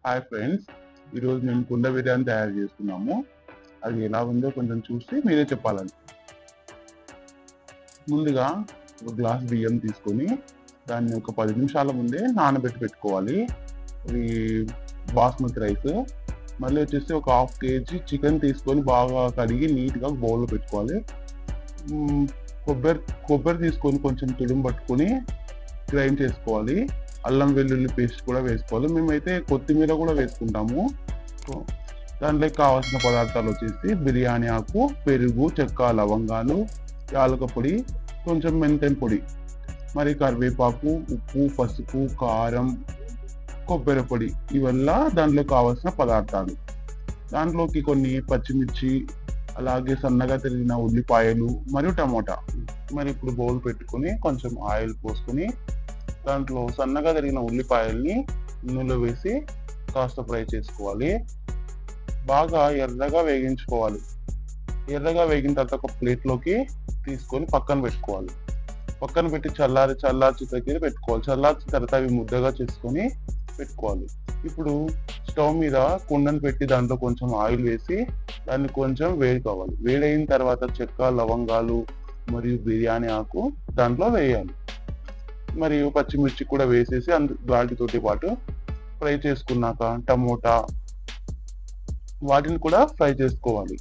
Hi friends, ఈరోజు మేము కుండ బిర్యానీ తయారు చేస్తున్నాము. అది ఎలా ఉందో కొంచెం చూసి మీరే చెప్పాలని. ముందుగా ఒక గ్లాస్ బియ్యం తీసుకొని దాన్ని ఒక 10 నిమిషాల ముందే నానబెట్టి పెట్టుకోవాలి. ఇది బాస్మతి రైస్. మళ్ళీ వచ్చేసి ఒక ½ కేజీ చికెన్ తీసుకొని బాగా కడిగి నీట్గా బౌల్లో పెట్టుకోవాలి. కొబ్బరి తీసుకొని కొంచెం తుడుము పట్టుకొని గ్రైండ్ చేసుకోవాలి. అల్లం వెల్లుల్లి పేస్ట్ కూడా వేసుకోవాలి. మేమైతే కొత్తిమీర కూడా వేసుకుంటాము. దాంట్లోకి కావాల్సిన పదార్థాలు వచ్చేసి బిర్యానీ ఆకు, పెరుగు, చెక్క, లవంగాలు, యాలక పొడి, కొంచెం మెంతెన పొడి, మరి కరివేపాకు, ఉప్పు, పసుపు, కారం, కొబ్బరి పొడి, ఇవల్ల దాంట్లో కావాల్సిన పదార్థాలు. దాంట్లోకి కొన్ని పచ్చిమిర్చి, అలాగే సన్నగా తరిగిన ఉల్లిపాయలు మరియు టమోటా. మరి ఇప్పుడు బౌల్ పెట్టుకుని కొంచెం ఆయిల్ పోసుకొని దాంట్లో సన్నగా తరిగిన ఉల్లిపాయల్ని నూనెలో వేసి కాస్త ఫ్రై చేసుకోవాలి. బాగా ఎర్రగా వేగించుకోవాలి. ఎర్రగా వేగిన తర్వాత ఒక ప్లేట్లోకి తీసుకొని పక్కన పెట్టుకోవాలి. పక్కన పెట్టి చల్లార్చి దగ్గర పెట్టుకోవాలి. చల్లార్చిన తర్వాత అవి ముద్దగా చేసుకొని పెట్టుకోవాలి. ఇప్పుడు స్టవ్ మీద కుండను పెట్టి దాంట్లో కొంచెం ఆయిల్ వేసి దాన్ని కొంచెం వేడి కావాలి. వేడైన తర్వాత చెక్క, లవంగాలు మరియు బిర్యానీ ఆకు దాంట్లో వేయాలి. మరియు పచ్చిమిర్చి కూడా వేసేసి వాటితోటి పాటు ఫ్రై చేసుకున్నాక టమోటా వాటిని కూడా ఫ్రై చేసుకోవాలి.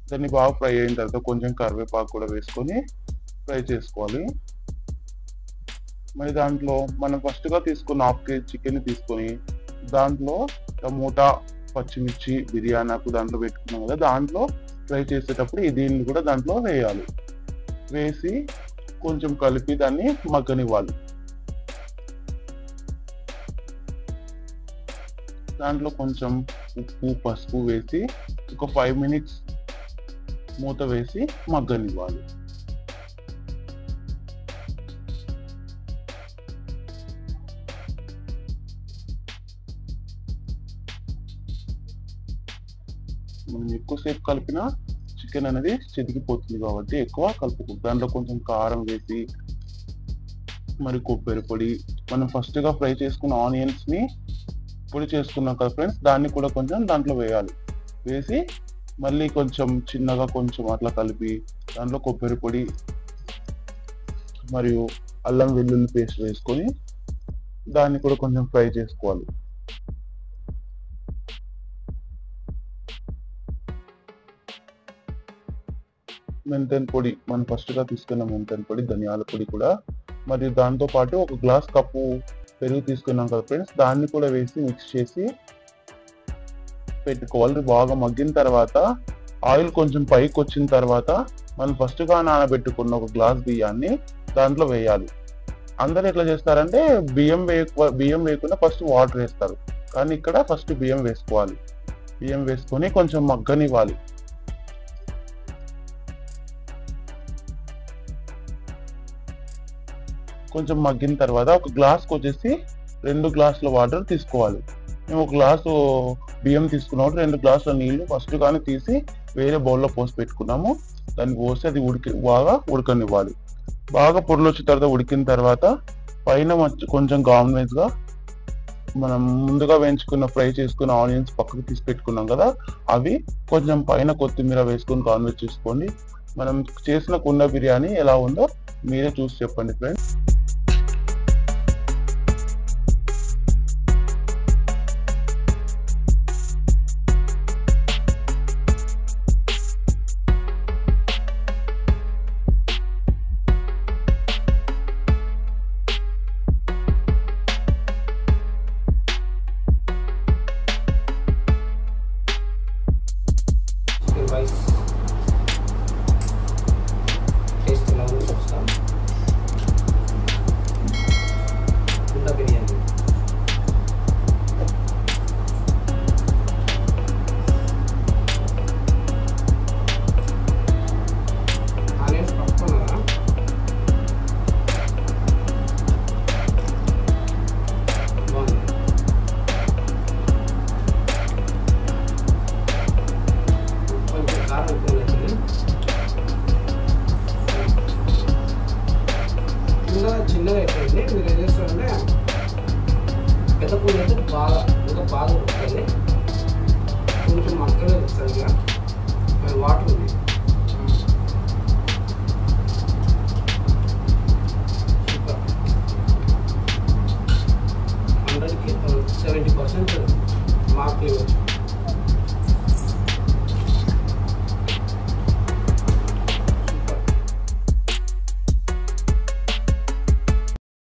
దాన్ని బాగా ఫ్రై అయిన తర్వాత కొంచెం కరివేపాకు కూడా వేసుకొని ఫ్రై చేసుకోవాలి. మరి దాంట్లో మనం ఫస్ట్గా తీసుకున్న ½ కేజీ చికెన్ తీసుకొని దాంట్లో టమోటా, పచ్చిమిర్చి, బిర్యానీ ఆకు దాంట్లో పెట్టుకున్నాం కదా, దాంట్లో ఫ్రై చేసేటప్పుడు దీన్ని కూడా దాంట్లో వేయాలి. వేసి కొంచెం కలిపి దాన్ని మగ్గనివ్వాలి. దాంట్లో కొంచెం ఉప్పు, పసుపు వేసి ఒక 5 మినిట్స్ మూత వేసి మగ్గనివ్వాలి. మనం ఎక్కువసేపు కలిపినా చికెన్ అనేది చితికిపోతుంది కాబట్టి ఎక్కువ కలుపుకుంటాం. దాంట్లో కొంచెం కారం వేసి మరి కొబ్బరి పొడి, మనం ఫస్ట్గా ఫ్రై చేసుకున్న ఆనియన్స్ని పొడి చేసుకున్నాం కదా ఫ్రెండ్స్, దాన్ని కూడా కొంచెం దాంట్లో వేయాలి. వేసి మళ్ళీ కొంచెం చిన్నగా కొంచెం అట్లా కలిపి దాంట్లో కొబ్బరి పొడి మరియు అల్లం వెల్లుల్లి పేస్ట్ వేసుకొని దాన్ని కూడా కొంచెం ఫ్రై చేసుకోవాలి. మెంతెన పొడి, మనం ఫస్ట్గా తీసుకున్న మెంతెన పొడి, ధనియాల పొడి కూడా, మరియు దాంతో పాటు ఒక గ్లాస్ కప్పు పెరుగు తీసుకున్నాం కదా ఫ్రెండ్స్, దాన్ని కూడా వేసి మిక్స్ చేసి పెట్టుకోవాలి. బాగా మగ్గిన తర్వాత ఆయిల్ కొంచెం పైకి వచ్చిన తర్వాత మనం ఫస్ట్గా నానబెట్టుకున్న ఒక గ్లాస్ బియ్యాన్ని దాంట్లో వేయాలి. అందరు ఎట్లా చేస్తారంటే బియ్యం వేయకుండా ఫస్ట్ వాటర్ వేస్తారు, కానీ ఇక్కడ ఫస్ట్ బియ్యం వేసుకోవాలి. బియ్యం వేసుకొని కొంచెం మగ్గనివ్వాలి. కొంచెం మగ్గిన తర్వాత ఒక గ్లాస్కి వచ్చేసి 2 గ్లాసుల వాటర్ తీసుకోవాలి. మేము ఒక గ్లాసు బియ్యం తీసుకున్నప్పుడు 2 గ్లాసుల నీళ్లు ఫస్ట్ కానీ తీసి వేరే బౌల్లో పోసి పెట్టుకున్నాము. దాన్ని పోసి అది బాగా ఉడకనివ్వాలి. బాగా పొరులు వచ్చిన తర్వాత ఉడికిన తర్వాత పైన కొంచెం గార్నిష్గా మనం ముందుగా వేయించుకున్న ఫ్రై చేసుకున్న ఆనియన్స్ పక్కకు తీసి పెట్టుకున్నాం కదా, అవి కొంచెం పైన కొత్తిమీర వేసుకొని గార్నిష్ చేసుకోండి. మనం చేసిన కుండ బిర్యానీ ఎలా ఉందో మీరే చూసి చెప్పండి ఫ్రెండ్స్. రైస్ టేస్ట్ ఎలా ఉందో చూస్తాం. బాగా ఇంకా బాగా వస్తుంది. కొంచెం మక్కలేదు సరిగ్గా, వాటర్ ఉంది. సూపర్. 100కి 70% మార్కులు ఇవ్వచ్చు.